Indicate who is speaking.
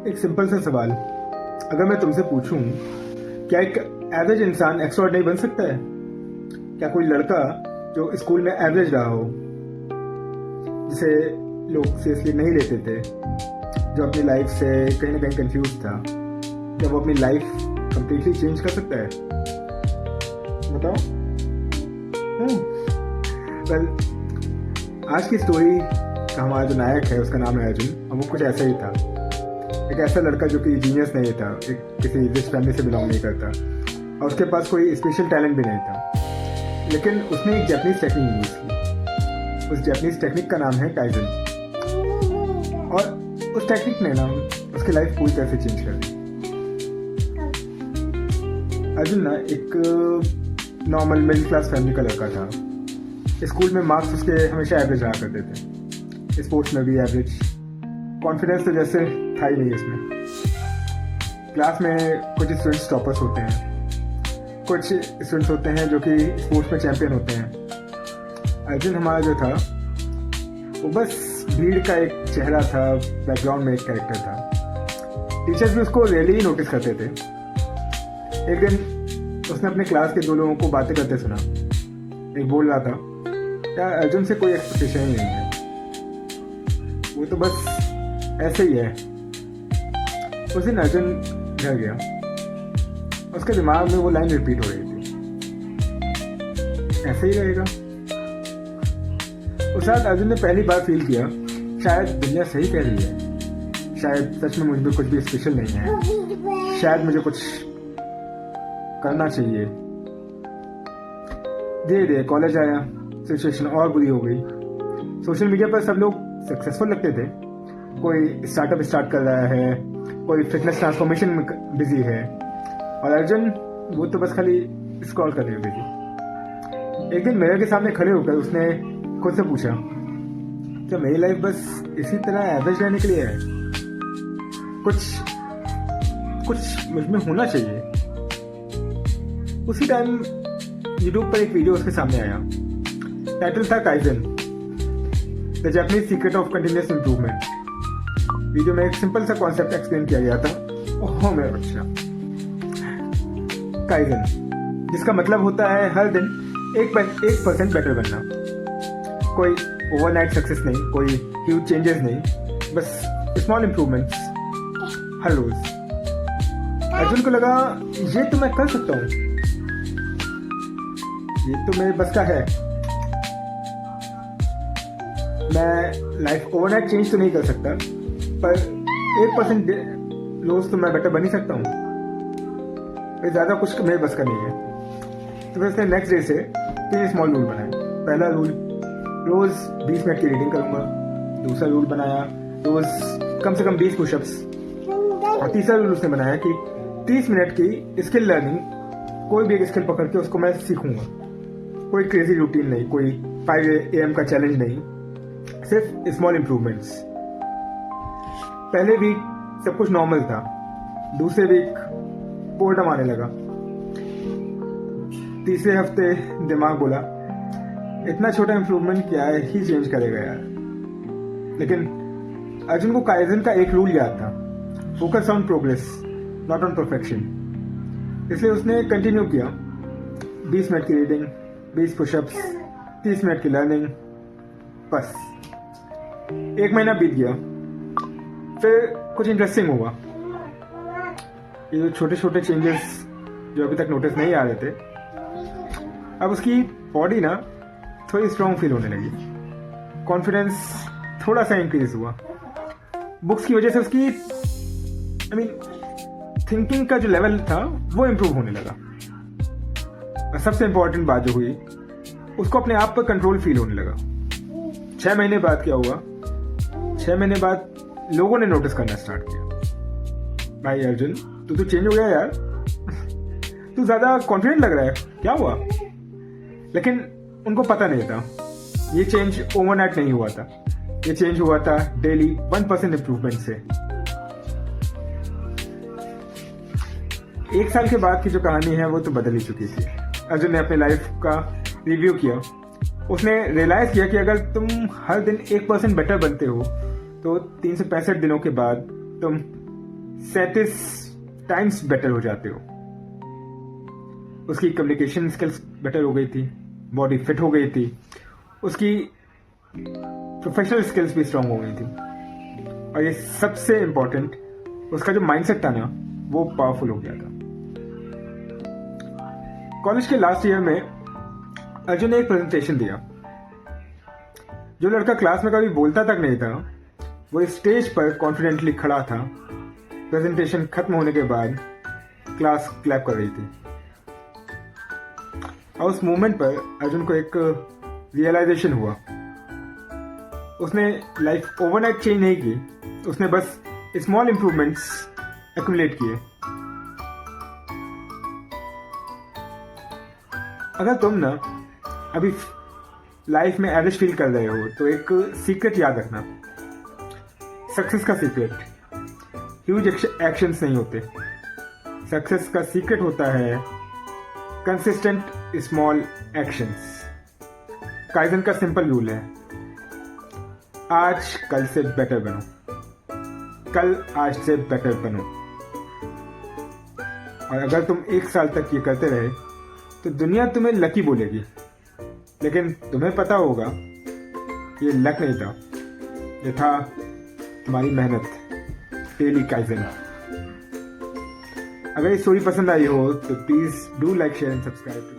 Speaker 1: एक सिंपल सा सवाल, अगर मैं तुमसे पूछूं, क्या एक एवरेज इंसान एक्स्ट्राऑर्डिनरी बन सकता है? क्या कोई लड़का जो स्कूल में एवरेज रहा हो, जिसे लोग सीरियसली नहीं लेते थे, जो अपनी लाइफ से कहीं ना कहीं कंफ्यूज था, क्या वो अपनी लाइफ कंप्लीटली चेंज कर सकता है? बताओ। वेल, आज की स्टोरी का हमारा जो नायक है उसका नाम है अर्जुन, और वो कुछ ऐसा ही था। एक ऐसा लड़का जो कि जीनियस नहीं था, एक किसी रिच फैमिली से बिलोंग नहीं करता, और उसके पास कोई स्पेशल टैलेंट भी नहीं था, लेकिन उसने एक जापानीज टेक्निक यूज की। उस जापानीज टेक्निक का नाम है काइजन, और उस टेक्निक ने ना उसकी लाइफ पूरी तरह से चेंज कर दी। अर्जुन ना एक नॉर्मल मिडिल क्लास फैमिली का लड़का था। स्कूल में मार्क्स उसके हमेशा एवरेज रहा करते थे, स्पोर्ट्स में भी एवरेज, कॉन्फिडेंस तो जैसे था ही नहीं उसमें। क्लास में कुछ स्टूडेंट्स टॉपर्स होते हैं, कुछ स्टूडेंट्स होते हैं जो कि स्पोर्ट्स में चैंपियन होते हैं। अर्जुन हमारा जो था वो बस भीड़ का एक चेहरा था, बैकग्राउंड में एक कैरेक्टर था। टीचर्स भी उसको रेयरली नोटिस करते थे। एक दिन उसने अपने क्लास के दो लोगों को बातें करते सुना। एक बोल रहा था, क्या अर्जुन से कोई एक्सपेक्टेशन ही नहीं है, वो तो बस ऐसे ही है। उस दिन अर्जुन घर गया, उसके दिमाग में वो लाइन रिपीट हो रही थी, ऐसे ही रहेगा। उस रात अर्जुन ने पहली बार फील किया, शायद दुनिया सही कह रही है, शायद सच में मुझ में कुछ भी स्पेशल नहीं है, शायद मुझे कुछ करना चाहिए। धीरे धीरे कॉलेज आया, सिचुएशन और बुरी हो गई। सोशल मीडिया पर सब लोग सक्सेसफुल लगते थे। कोई स्टार्टअप स्टार्ट कर रहा है, कोई फिटनेस ट्रांसफॉर्मेशन में बिजी है, और अर्जुन वो तो बस खाली स्क्रॉल करने में बिजी। एक दिन मिरर के सामने खड़े होकर उसने खुद से पूछा, क्या मेरी लाइफ बस इसी तरह एवरेज रहने के लिए है? कुछ मुझ में होना चाहिए। उसी टाइम यूट्यूब पर एक वीडियो उसके सामने आया। टाइटल था kaizen, the Japanese secret of continuous improvement. Video में एक सिंपल सा कॉन्सेप्ट एक्सप्लेन किया गया था। ओह मेरा बच्चा, काइजन, जिसका मतलब होता है हर दिन 1% बेटर बनना। कोई ओवरनाइट सक्सेस नहीं, कोई ह्यूज चेंजेस नहीं, बस स्मॉल इंप्रूवमेंट्स हर रोज। अर्जुन को लगा, ये तो मैं कर सकता हूँ, ये तो मेरे बस का है। मैं लाइफ ओवरनाइट चेंज तो नहीं कर सकता, पर 1% रोज तो मैं बेटर बन ही सकता हूँ। फिर ज़्यादा कुछ मेरे बस का नहीं है। तो फिर उसने नेक्स्ट डे से 3 स्मॉल रूल बनाए। पहला रूल, रोज 20 मिनट की रीडिंग करूंगा। दूसरा रूल बनाया, रोज कम से कम 20 पुशअप्स। और तीसरा रूल उसने बनाया कि 30 मिनट की स्किल लर्निंग, कोई भी एक स्किल पकड़ के उसको मैं सीखूंगा। कोई क्रेजी रूटीन नहीं, कोई 5 AM का चैलेंज नहीं, सिर्फ स्मॉल इंप्रूवमेंट्स। पहले वीक सब कुछ नॉर्मल था, दूसरे वीक बोर्डम आने लगा, तीसरे हफ्ते दिमाग बोला, इतना छोटा इंप्रूवमेंट क्या ही चेंज करेगा यार। लेकिन अर्जुन को काइजन का एक रूल याद था, focus on progress not on perfection. इसलिए उसने कंटिन्यू किया, 20 मिनट की रीडिंग, 20 पुशअप्स, 30 मिनट की लर्निंग। बस 1 महीना बीत गया। फिर कुछ इंटरेस्टिंग हुआ। ये जो छोटे छोटे चेंजेस जो अभी तक नोटिस नहीं आ रहे थे, अब उसकी बॉडी ना थोड़ी स्ट्रांग फील होने लगी, कॉन्फिडेंस थोड़ा सा इंक्रीज हुआ। बुक्स की वजह से उसकी थिंकिंग का जो लेवल था वो इम्प्रूव होने लगा। और सबसे इंपॉर्टेंट बात जो हुई, उसको अपने आप पर कंट्रोल फील होने लगा। 6 महीने बाद क्या हुआ? 6 महीने बाद लोगों ने नोटिस करना स्टार्ट किया, भाई अर्जुन तू तो चेंज हो गया यार, तू ज्यादा कॉन्फिडेंट लग रहा है, क्या हुआ? लेकिन उनको पता नहीं था, ये चेंज ओवरनाइट नहीं हुआ था, ये चेंज हुआ था डेली 1% इंप्रूवमेंट से। 1 साल के बाद की जो कहानी है वो तो बदल ही चुकी थी। अर्जुन ने अपने लाइफ का रिव्यू किया, उसने रियलाइज किया कि अगर तुम हर दिन 1% बेटर बनते हो तो 365 दिनों के बाद तुम 37 टाइम्स बेटर हो जाते हो। उसकी कम्युनिकेशन स्किल्स बेटर हो गई थी, बॉडी फिट हो गई थी, उसकी प्रोफेशनल स्किल्स भी स्ट्रांग हो गई थी, और ये सबसे इंपॉर्टेंट, उसका जो माइंडसेट था ना वो पावरफुल हो गया था। कॉलेज के लास्ट ईयर में अर्जुन ने एक प्रेजेंटेशन दिया। जो लड़का क्लास में कभी बोलता तक नहीं था, वो स्टेज पर कॉन्फिडेंटली खड़ा था। प्रेजेंटेशन खत्म होने के बाद क्लास क्लैप कर रही थी, और उस मोमेंट पर अर्जुन को एक रियलाइजेशन हुआ। उसने लाइफ ओवरनाइट चेंज नहीं की, उसने बस स्मॉल इंप्रूवमेंट्स एक्यूमुलेट किए। अगर तुम ना अभी लाइफ में एवरेज फील कर रहे हो तो एक सीक्रेट याद रखना। सक्सेस का सीक्रेट ह्यूज एक्शंस नहीं होते। सक्सेस का सीक्रेट होता है कंसिस्टेंट स्मॉल एक्शंस। काइजन का सिंपल रूल है, आज कल से बेटर बनो, कल आज से बेटर बनो। और अगर तुम 1 साल तक ये करते रहे तो दुनिया तुम्हें लकी बोलेगी, लेकिन तुम्हें पता होगा ये लक नहीं था, ये था तुम्हारी मेहनत, डेली काइजन। अगर ये स्टोरी पसंद आई हो तो please do like, share and subscribe.